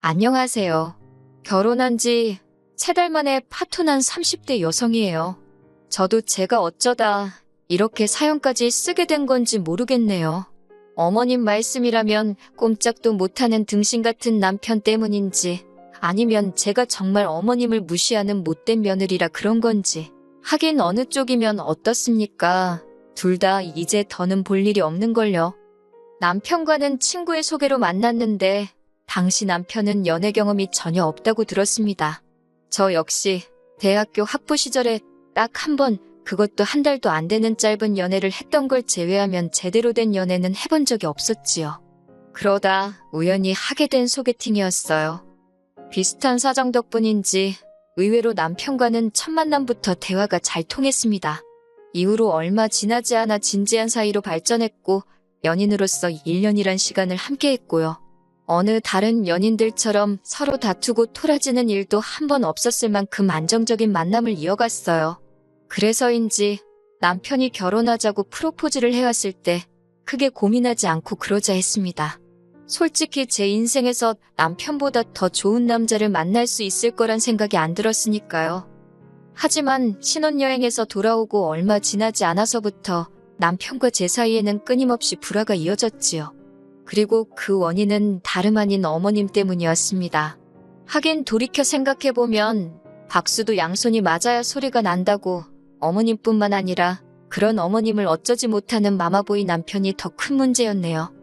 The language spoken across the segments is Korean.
안녕하세요. 결혼한 지 3달 만에 파토난 30대 여성이에요. 저도 제가 어쩌다 이렇게 사연까지 쓰게 된 건지 모르겠네요. 어머님 말씀이라면 꼼짝도 못하는 등신 같은 남편 때문인지 아니면 제가 정말 어머님을 무시하는 못된 며느리라 그런 건지. 하긴 어느 쪽이면 어떻습니까? 둘 다 이제 더는 볼 일이 없는걸요. 남편과는 친구의 소개로 만났는데 당시 남편은 연애 경험이 전혀 없다고 들었습니다. 저 역시 대학교 학부 시절에 딱 한 번, 그것도 한 달도 안 되는 짧은 연애를 했던 걸 제외하면 제대로 된 연애는 해본 적이 없었지요. 그러다 우연히 하게 된 소개팅이었어요. 비슷한 사정 덕분인지 의외로 남편과는 첫 만남부터 대화가 잘 통했습니다. 이후로 얼마 지나지 않아 진지한 사이로 발전했고 연인으로서 1년이란 시간을 함께했고요. 어느 다른 연인들처럼 서로 다투고 토라지는 일도 한 번 없었을 만큼 안정적인 만남을 이어갔어요. 그래서인지 남편이 결혼하자고 프로포즈를 해왔을 때 크게 고민하지 않고 그러자 했습니다. 솔직히 제 인생에서 남편보다 더 좋은 남자를 만날 수 있을 거란 생각이 안 들었으니까요. 하지만 신혼여행에서 돌아오고 얼마 지나지 않아서부터 남편과 제 사이에는 끊임없이 불화가 이어졌지요. 그리고 그 원인은 다름 아닌 어머님 때문이었습니다. 하긴 돌이켜 생각해보면 박수도 양손이 맞아야 소리가 난다고 어머님뿐만 아니라 그런 어머님을 어쩌지 못하는 마마보이 남편이 더 큰 문제였네요.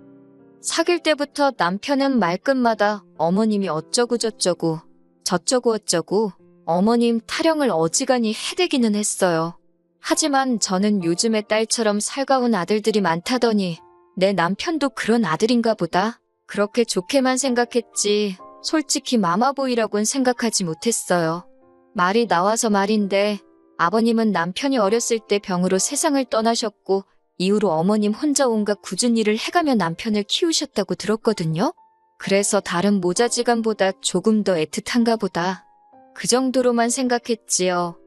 사귈 때부터 남편은 말끝마다 어머님이 어쩌고 저쩌고 저쩌고 어쩌고 어머님 타령을 어지간히 해대기는 했어요. 하지만 저는 요즘의 딸처럼 살가운 아들들이 많다더니 내 남편도 그런 아들인가 보다. 그렇게 좋게만 생각했지 솔직히 마마보이라고는 생각하지 못했어요. 말이 나와서 말인데 아버님은 남편이 어렸을 때 병으로 세상을 떠나셨고 이후로 어머님 혼자 온갖 굳은 일을 해가며 남편을 키우셨다고 들었거든요. 그래서 다른 모자지간보다 조금 더 애틋한가 보다. 그 정도로만 생각했지요.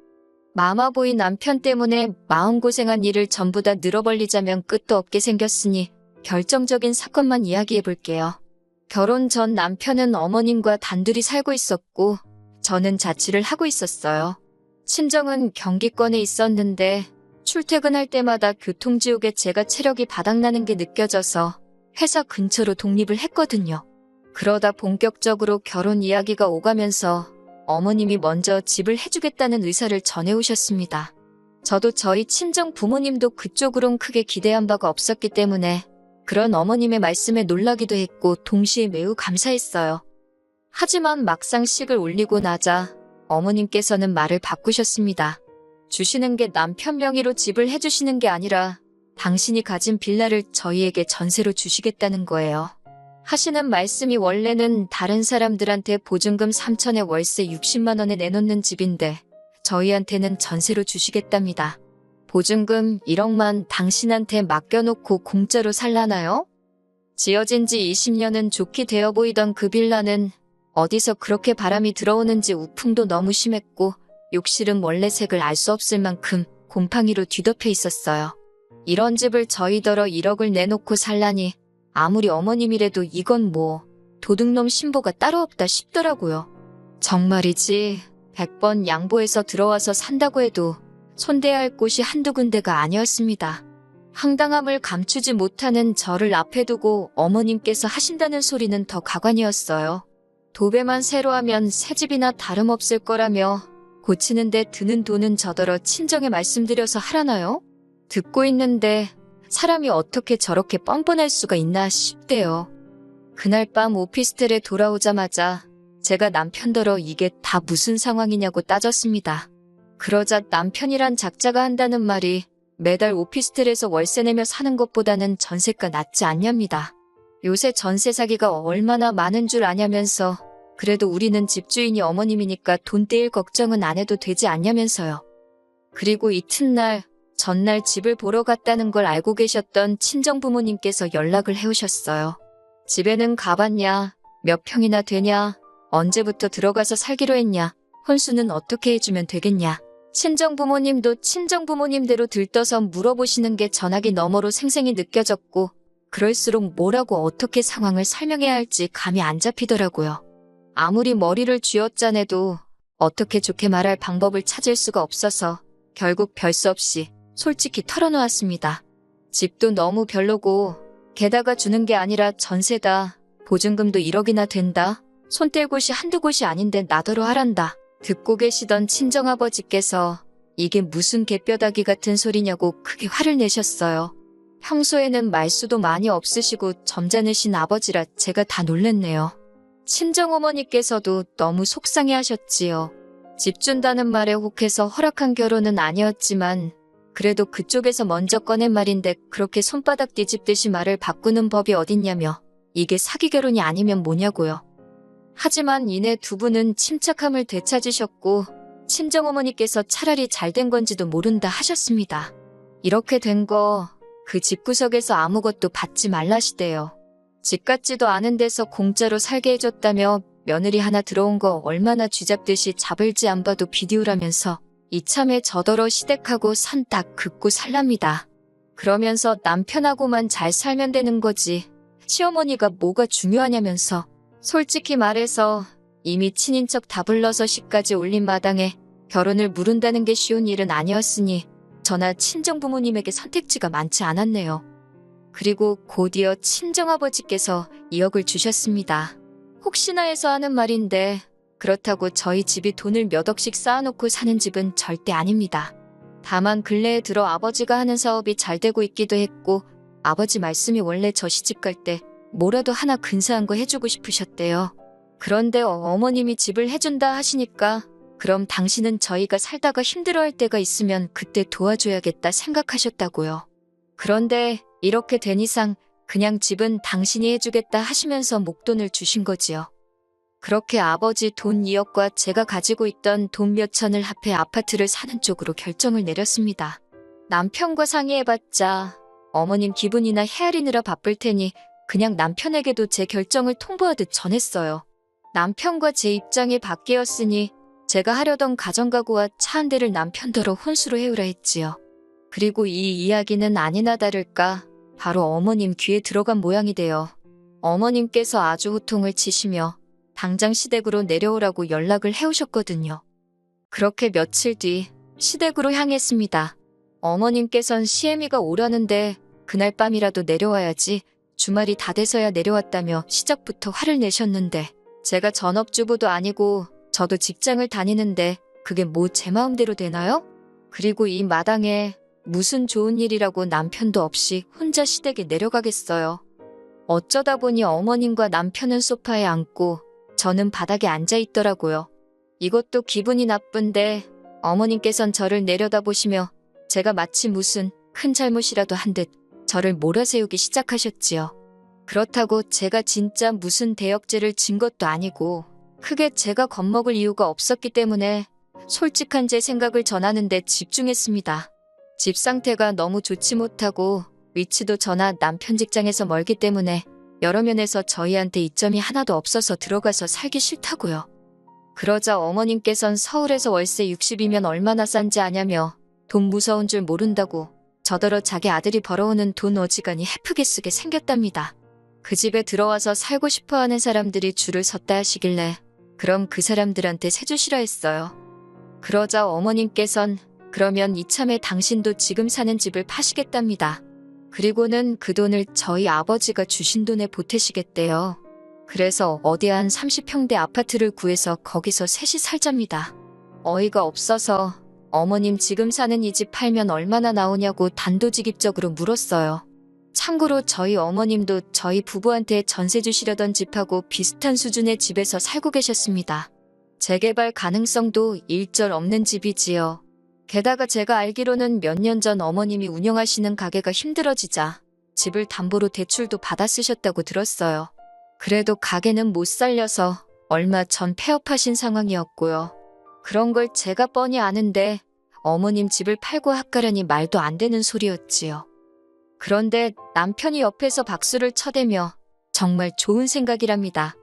마마보이 남편 때문에 마음고생한 일을 전부 다 늘어벌리자면 끝도 없게 생겼으니 결정적인 사건만 이야기해볼게요. 결혼 전 남편은 어머님과 단둘이 살고 있었고 저는 자취를 하고 있었어요. 친정은 경기권에 있었는데 출퇴근할 때마다 교통지옥에 제가 체력이 바닥나는 게 느껴져서 회사 근처로 독립을 했거든요. 그러다 본격적으로 결혼 이야기가 오가면서 어머님이 먼저 집을 해주겠다는 의사를 전해오셨습니다. 저도 저희 친정 부모님도 그쪽으론 크게 기대한 바가 없었기 때문에 그런 어머님의 말씀에 놀라기도 했고 동시에 매우 감사했어요. 하지만 막상 식을 올리고 나자 어머님께서는 말을 바꾸셨습니다. 주시는 게 남편 명의로 집을 해주시는 게 아니라 당신이 가진 빌라를 저희에게 전세로 주시겠다는 거예요. 하시는 말씀이 원래는 다른 사람들한테 보증금 3천에 월세 60만 원에 내놓는 집인데 저희한테는 전세로 주시겠답니다. 보증금 1억만 당신한테 맡겨놓고 공짜로 살라나요? 지어진 지 20년은 좋게 되어 보이던 그 빌라는 어디서 그렇게 바람이 들어오는지 우풍도 너무 심했고 욕실은 원래 색을 알 수 없을 만큼 곰팡이로 뒤덮여 있었어요. 이런 집을 저희더러 1억을 내놓고 살라니 아무리 어머님이라도 이건 뭐 도둑놈 신보가 따로 없다 싶더라고요. 정말이지 100번 양보해서 들어와서 산다고 해도 손대야 할 곳이 한두 군데가 아니었습니다. 황당함을 감추지 못하는 저를 앞에 두고 어머님께서 하신다는 소리는 더 가관이었어요. 도배만 새로 하면 새 집이나 다름없을 거라며 고치는데 드는 돈은 저더러 친정에 말씀드려서 하라나요? 듣고 있는데 사람이 어떻게 저렇게 뻔뻔할 수가 있나 싶대요. 그날 밤 오피스텔에 돌아오자마자 제가 남편더러 이게 다 무슨 상황이냐고 따졌습니다. 그러자 남편이란 작자가 한다는 말이 매달 오피스텔에서 월세 내며 사는 것보다는 전세가 낫지 않냐입니다. 요새 전세 사기가 얼마나 많은 줄 아냐면서 그래도 우리는 집주인이 어머님이니까 돈 떼일 걱정은 안 해도 되지 않냐면서요. 그리고 이튿날 전날 집을 보러 갔다는 걸 알고 계셨던 친정부모님께서 연락을 해오셨어요. 집에는 가봤냐? 몇 평이나 되냐? 언제부터 들어가서 살기로 했냐? 혼수는 어떻게 해주면 되겠냐? 친정부모님도 친정부모님대로 들떠서 물어보시는 게 전화기 너머로 생생히 느껴졌고 그럴수록 뭐라고 어떻게 상황을 설명해야 할지 감이 안 잡히더라고요. 아무리 머리를 쥐어짜내도 어떻게 좋게 말할 방법을 찾을 수가 없어서 결국 별 수 없이 솔직히 털어놓았습니다. 집도 너무 별로고 게다가 주는 게 아니라 전세다. 보증금도 1억이나 된다. 손 뗄 곳이 한두 곳이 아닌데 나더러 하란다. 듣고 계시던 친정아버지께서 이게 무슨 개뼈다귀 같은 소리냐고 크게 화를 내셨어요. 평소에는 말수도 많이 없으시고 점잖으신 아버지라 제가 다 놀랬네요. 친정어머니께서도 너무 속상해 하셨지요. 집 준다는 말에 혹해서 허락한 결혼은 아니었지만 그래도 그쪽에서 먼저 꺼낸 말인데 그렇게 손바닥 뒤집듯이 말을 바꾸는 법이 어딨냐며 이게 사기 결혼이 아니면 뭐냐고요. 하지만 이내 두 분은 침착함을 되찾으셨고 친정어머니께서 차라리 잘된 건지도 모른다 하셨습니다. 이렇게 된 거 그 집구석에서 아무것도 받지 말라시대요. 집 같지도 않은 데서 공짜로 살게 해줬다며 며느리 하나 들어온 거 얼마나 쥐잡듯이 잡을지 안 봐도 비디오라면서 이참에 저더러 시댁하고 산 딱 긋고 살랍니다. 그러면서 남편하고만 잘 살면 되는 거지 시어머니가 뭐가 중요하냐면서 솔직히 말해서 이미 친인척 다 불러서 시까지 올린 마당에 결혼을 무른다는 게 쉬운 일은 아니었으니 저나 친정부모님에게 선택지가 많지 않았네요. 그리고 곧이어 친정아버지께서 2억을 주셨습니다. 혹시나 해서 하는 말인데 그렇다고 저희 집이 돈을 몇 억씩 쌓아놓고 사는 집은 절대 아닙니다. 다만 근래에 들어 아버지가 하는 사업이 잘 되고 있기도 했고 아버지 말씀이 원래 저 시집갈 때 뭐라도 하나 근사한 거 해주고 싶으셨대요. 그런데 어머님이 집을 해준다 하시니까 그럼 당신은 저희가 살다가 힘들어할 때가 있으면 그때 도와줘야겠다 생각하셨다고요. 그런데 이렇게 된 이상 그냥 집은 당신이 해주겠다 하시면서 목돈을 주신 거지요. 그렇게 아버지 돈 2억과 제가 가지고 있던 돈 몇 천을 합해 아파트를 사는 쪽으로 결정을 내렸습니다. 남편과 상의해봤자 어머님 기분이나 헤아리느라 바쁠 테니 그냥 남편에게도 제 결정을 통보하듯 전했어요. 남편과 제 입장이 바뀌었으니 제가 하려던 가정가구와 차 한 대를 남편더러 혼수로 해오라 했지요. 그리고 이 이야기는 아니나 다를까 바로 어머님 귀에 들어간 모양이 돼요. 어머님께서 아주 호통을 치시며 당장 시댁으로 내려오라고 연락을 해오셨거든요. 그렇게 며칠 뒤 시댁으로 향했습니다. 어머님께선 시애미가 오라는데 그날 밤이라도 내려와야지 주말이 다 돼서야 내려왔다며 시작부터 화를 내셨는데 제가 전업주부도 아니고 저도 직장을 다니는데 그게 뭐 제 마음대로 되나요? 그리고 이 마당에 무슨 좋은 일이라고 남편도 없이 혼자 시댁에 내려가겠어요. 어쩌다 보니 어머님과 남편은 소파에 앉고 저는 바닥에 앉아 있더라고요. 이것도 기분이 나쁜데 어머님께선 저를 내려다보시며 제가 마치 무슨 큰 잘못이라도 한 듯 저를 몰아세우기 시작하셨지요. 그렇다고 제가 진짜 무슨 대역죄를 진 것도 아니고 크게 제가 겁먹을 이유가 없었기 때문에 솔직한 제 생각을 전하는 데 집중했습니다. 집 상태가 너무 좋지 못하고 위치도 저나 남편 직장에서 멀기 때문에 여러 면에서 저희한테 이점이 하나도 없어서 들어가서 살기 싫다고요. 그러자 어머님께선 서울에서 월세 60이면 얼마나 싼지 아냐며 돈 무서운 줄 모른다고 저더러 자기 아들이 벌어오는 돈 어지간히 헤프게 쓰게 생겼답니다. 그 집에 들어와서 살고 싶어하는 사람들이 줄을 섰다 하시길래 그럼 그 사람들한테 세주시라 했어요. 그러자 어머님께선 그러면 이참에 당신도 지금 사는 집을 파시겠답니다. 그리고는 그 돈을 저희 아버지가 주신 돈에 보태시겠대요. 그래서 어디 한 30평대 아파트를 구해서 거기서 셋이 살잡니다. 어이가 없어서 어머님 지금 사는 이 집 팔면 얼마나 나오냐고 단도직입적으로 물었어요. 참고로 저희 어머님도 저희 부부한테 전세 주시려던 집하고 비슷한 수준의 집에서 살고 계셨습니다. 재개발 가능성도 일절 없는 집이지요. 게다가 제가 알기로는 몇 년 전 어머님이 운영하시는 가게가 힘들어지자 집을 담보로 대출도 받아 쓰셨다고 들었어요. 그래도 가게는 못 살려서 얼마 전 폐업하신 상황이었고요. 그런 걸 제가 뻔히 아는데 어머님 집을 팔고 학가라니 말도 안 되는 소리였지요. 그런데 남편이 옆에서 박수를 쳐대며 정말 좋은 생각이랍니다.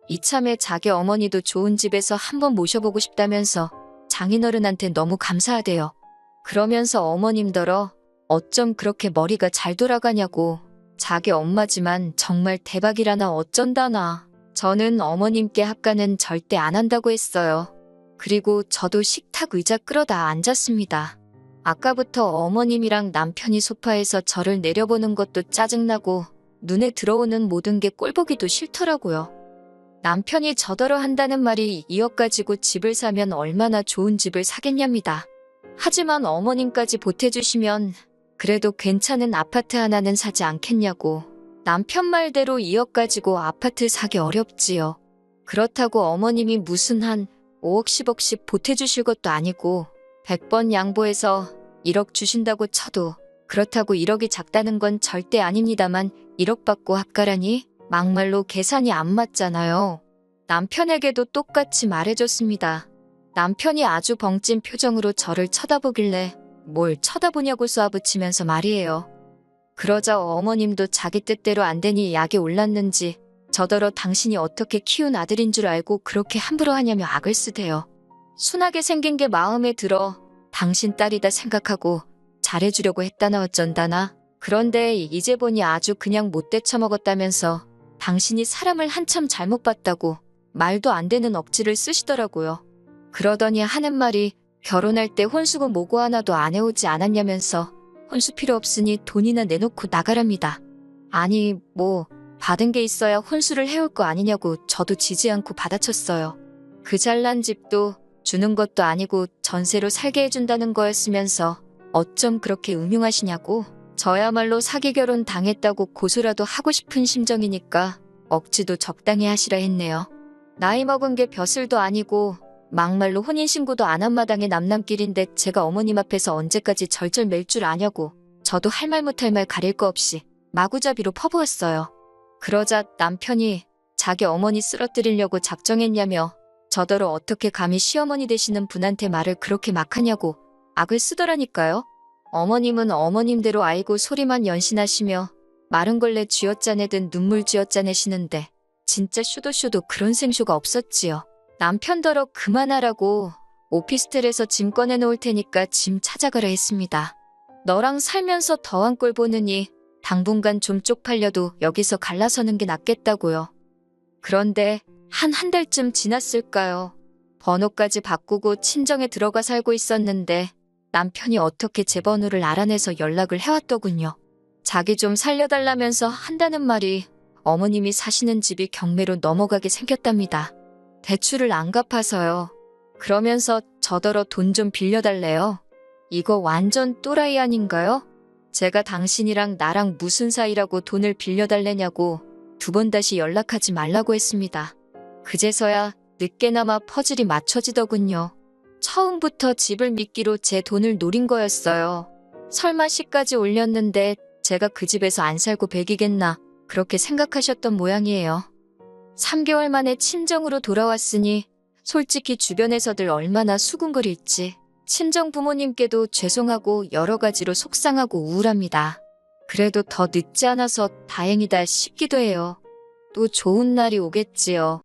이참에 자기 어머니도 좋은 집에서 한번 모셔보고 싶다면서 장인어른한테 너무 감사하대요. 그러면서 어머님더러 어쩜 그렇게 머리가 잘 돌아가냐고 자기 엄마지만 정말 대박이라나 어쩐다나 저는 어머님께 합가는 절대 안 한다고 했어요. 그리고 저도 식탁 의자 끌어다 앉았습니다. 아까부터 어머님이랑 남편이 소파에서 저를 내려보는 것도 짜증나고 눈에 들어오는 모든 게 꼴보기도 싫더라고요. 남편이 저더러 한다는 말이 2억 가지고 집을 사면 얼마나 좋은 집을 사겠냐입니다. 하지만 어머님까지 보태주시면 그래도 괜찮은 아파트 하나는 사지 않겠냐고. 남편 말대로 2억 가지고 아파트 사기 어렵지요. 그렇다고 어머님이 무슨 한 5억 10억씩 보태주실 것도 아니고 100번 양보해서 1억 주신다고 쳐도 그렇다고 1억이 작다는 건 절대 아닙니다만 1억 받고 합가라니 막말로 계산이 안 맞잖아요. 남편에게도 똑같이 말해줬습니다. 남편이 아주 벙찐 표정으로 저를 쳐다보길래 뭘 쳐다보냐고 쏘아붙이면서 말이에요. 그러자 어머님도 자기 뜻대로 안 되니 약이 올랐는지 저더러 당신이 어떻게 키운 아들인 줄 알고 그렇게 함부로 하냐며 악을 쓰대요. 순하게 생긴 게 마음에 들어 당신 딸이다 생각하고 잘해주려고 했다나 어쩐다나. 그런데 이제 보니 아주 그냥 못돼 처먹었다면서 당신이 사람을 한참 잘못 봤다고 말도 안 되는 억지를 쓰시더라고요. 그러더니 하는 말이 결혼할 때 혼수금 모고 하나도 안 해오지 않았냐면서 혼수 필요 없으니 돈이나 내놓고 나가랍니다. 아니 뭐 받은 게 있어야 혼수를 해올 거 아니냐고 저도 지지 않고 받아쳤어요. 그 잘난 집도 주는 것도 아니고 전세로 살게 해준다는 거였으면서 어쩜 그렇게 음흉하시냐고. 저야말로 사기 결혼 당했다고 고소라도 하고 싶은 심정이니까 억지도 적당히 하시라 했네요. 나이 먹은 게 벼슬도 아니고 막말로 혼인신고도 안 한 마당에 남남길인데 제가 어머님 앞에서 언제까지 절절 맬 줄 아냐고. 저도 할 말 못할 말 가릴 거 없이 마구잡이로 퍼부었어요. 그러자 남편이 자기 어머니 쓰러뜨리려고 작정했냐며 저더러 어떻게 감히 시어머니 되시는 분한테 말을 그렇게 막 하냐고 악을 쓰더라니까요. 어머님은 어머님대로 알고 소리만 연신하시며 마른 걸레 쥐어짜내든 눈물 쥐어짜내시는데 진짜 쇼도 그런 생쇼가 없었지요. 남편더러 그만하라고 오피스텔에서 짐 꺼내놓을 테니까 짐 찾아가라 했습니다. 너랑 살면서 더한 꼴 보느니 당분간 좀 쪽팔려도 여기서 갈라서는 게 낫겠다고요. 그런데 한 달쯤 지났을까요? 번호까지 바꾸고 친정에 들어가 살고 있었는데 남편이 어떻게 제 번호를 알아내서 연락을 해왔더군요. 자기 좀 살려달라면서 한다는 말이 어머님이 사시는 집이 경매로 넘어가게 생겼답니다. 대출을 안 갚아서요. 그러면서 저더러 돈 좀 빌려달래요. 이거 완전 또라이 아닌가요? 제가 당신이랑 나랑 무슨 사이라고 돈을 빌려달래냐고 2번 다시 연락하지 말라고 했습니다. 그제서야 늦게나마 퍼즐이 맞춰지더군요. 처음부터 집을 미끼로 제 돈을 노린 거였어요. 설마 시까지 올렸는데 제가 그 집에서 안 살고 백이겠나 그렇게 생각하셨던 모양이에요. 3개월 만에 친정으로 돌아왔으니 솔직히 주변에서들 얼마나 수군거릴지 친정 부모님께도 죄송하고 여러 가지로 속상하고 우울합니다. 그래도 더 늦지 않아서 다행이다 싶기도 해요. 또 좋은 날이 오겠지요.